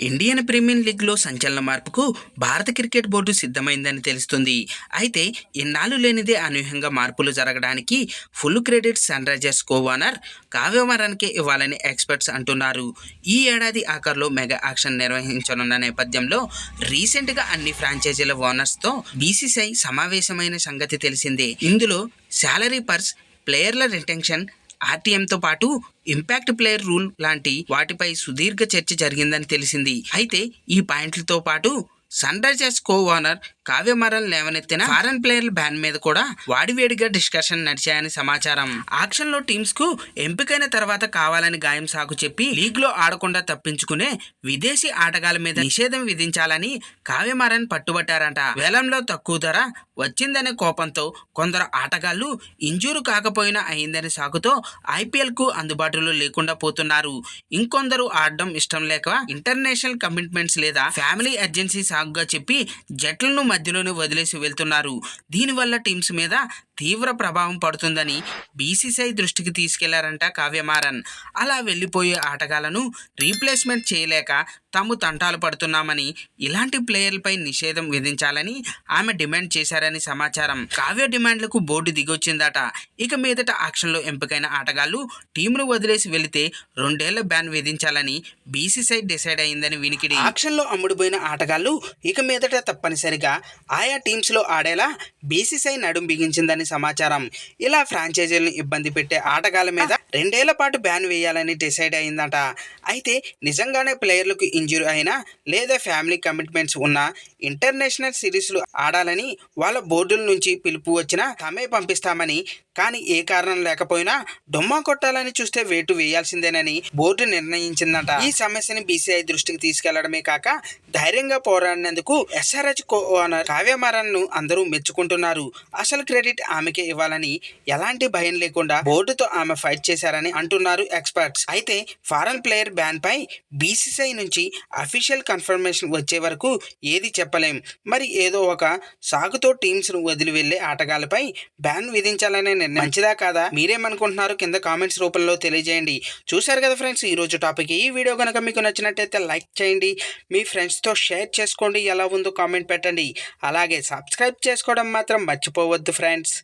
Indian premier లీగ్లో సంచలన మార్పుకు భారత క్రికెట్ బోర్డు సిద్ధమైందని తెలుస్తుంది. అయితే ఇన్నాళ్లు లేనిదే అనూహ్యంగా మార్పులు జరగడానికి ఫుల్ క్రెడిట్ సన్ రైజర్స్ కో-ఓనర్ కావ్యమారాన్కే ఇవ్వాలని ఎక్స్పర్ట్స్ అంటున్నారు. ఈ ఏడాది ఆఖర్లో మెగా ఆక్షన్ నిర్వహించనున్న నేపథ్యంలో రీసెంట్గా అన్ని ఫ్రాంచైజీల ఓనర్స్తో బీసీసీఐ సమావేశమైన సంగతి తెలిసిందే. ఇందులో శాలరీ పర్స్, ప్లేయర్ల రిటెన్షన్, ఆర్టీఎంతో పాటు ఇంపాక్ట్ ప్లేయర్ రూల్ లాంటి వాటిపై సుదీర్ఘ చర్చ జరిగిందని తెలిసింది. అయితే ఈ పాయింట్లతో పాటు సన్ రైజర్స్ కో-ఓనర్ కావ్యమారాన్ లేవనెత్తిన ఫారెన్ ప్లేయర్ల బ్యాన్ మీద కూడా వాడివేడిగా డిస్కషన్ నడిచాయని సమాచారం. ఆక్షన్ లో టీమ్స్ కు ఎంపికైన తర్వాత కావాలని గాయం సాకు చెప్పి లీగ్ లో ఆడకుండా తప్పించుకునే విదేశీ ఆటగాళ్ల మీద నిషేధం విధించాలని కావ్యమారాన్ పట్టుబట్టారంట. వేలంలో తక్కువ ధర వచ్చిందనే కోపంతో కొందరు ఆటగాళ్లు ఇంజూరు కాకపోయినా అయిందనే సాకుతో ఐపీఎల్ కు అందుబాటులో లేకుండా పోతున్నారు. ఇంకొందరు ఆడడం ఇష్టం లేక ఇంటర్నేషనల్ కమిట్మెంట్స్ లేదా ఫ్యామిలీ ఎర్జెన్సీ సాకుగా చెప్పి జట్లను మధ్యలోనే వదిలేసి వెళ్తున్నారు. దీనివల్ల టీమ్స్ మీద తీవ్ర ప్రభావం పడుతుందని బీసీసీఐ దృష్టికి తీసుకెళ్లారంట కావ్యమారాన్. అలా వెళ్లిపోయే ఆటగాళ్లను రీప్లేస్మెంట్ చేయలేక తాము తంటాలు పడుతున్నామని, ఇలాంటి ప్లేయర్లపై నిషేధం విధించాలని ఆమె డిమాండ్ చేశారని సమాచారం. కావ్య డిమాండ్లకు బోర్డు దిగొచ్చిందట. ఇక మీదట ఆక్షన్లో ఎంపికైన ఆటగాళ్లు టీంను వదిలేసి వెళితే 2 ఏళ్ల బ్యాన్ విధించాలని బీసీసీఐ డిసైడ్ అయిందని వినికిడి. ఆక్షన్లో అమ్ముడుపోయిన ఆటగాళ్లు ఇక మీదట తప్పనిసరిగా ఆయా టీమ్స్లో ఆడేలా బీసీసీఐ నడుం బిగించిందని సమాచారం. ఇలా ఫ్రాంచైజీలను ఇబ్బంది పెట్టే ఆటగాళ్ల మీద 2 ఏళ్ల పాటు బ్యాన్ వేయాలని డిసైడ్ అయిందట. అయితే నిజంగానే ప్లేయర్లకు ఇంజూరీ అయినా లేదా ఫ్యామిలీ కమిట్మెంట్స్ ఉన్నా ఇంటర్నేషనల్ సిరీస్లు ఆడాలని వాళ్ళ బోర్డుల నుంచి పిలుపు వచ్చినా తామే పంపిస్తామని, కానీ ఏ కారణం లేకపోయినా డొమ్మా కొట్టాలని చూస్తే వేటు వేయాల్సిందేనని బోర్డు నిర్ణయించిందట. ఈ సమస్యని బీసీఐ దృష్టికి తీసుకెళ్లడమే కాక ధైర్యంగా పోరాడినందుకు ఎస్ఆర్హెచ్ కో-ఓనర్ కావ్యమారాన్ ను అందరూ మెచ్చుకుంటున్నారు. అసలు క్రెడిట్ ఆమెకే ఇవ్వాలని ఎలాంటి భయం లేకుండా బోర్డుతో ఆమె ఫైట్ చేశారని అంటున్నారు ఎక్స్పర్ట్స్. అయితే ఫారెన్ ప్లేయర్ బ్యాన్ పై బీసీసీఐ నుంచి అఫీషియల్ కన్ఫర్మేషన్ వచ్చే వరకు ఏది చెప్పలేం. మరి ఏదో ఒక సాకుతో టీమ్స్ ను వదిలి వెళ్లే ఆటగాళ్లపై బ్యాన్ విధించాలనే నిర్ణయం మంచిదా కాదా? మీరేమనుకుంటున్నారు? కింద కామెంట్స్ రూపంలో తెలియజేయండి. చూశారు కదా ఫ్రెండ్స్, ఈ రోజు టాపిక్. ఈ వీడియో కనుక మీకు నచ్చినట్టయితే లైక్ చేయండి, మీ ఫ్రెండ్స్తో షేర్ చేసుకోండి, ఎలా ఉందో కామెంట్ పెట్టండి. అలాగే సబ్స్క్రైబ్ చేసుకోవడం మాత్రం మర్చిపోవద్దు ఫ్రెండ్స్.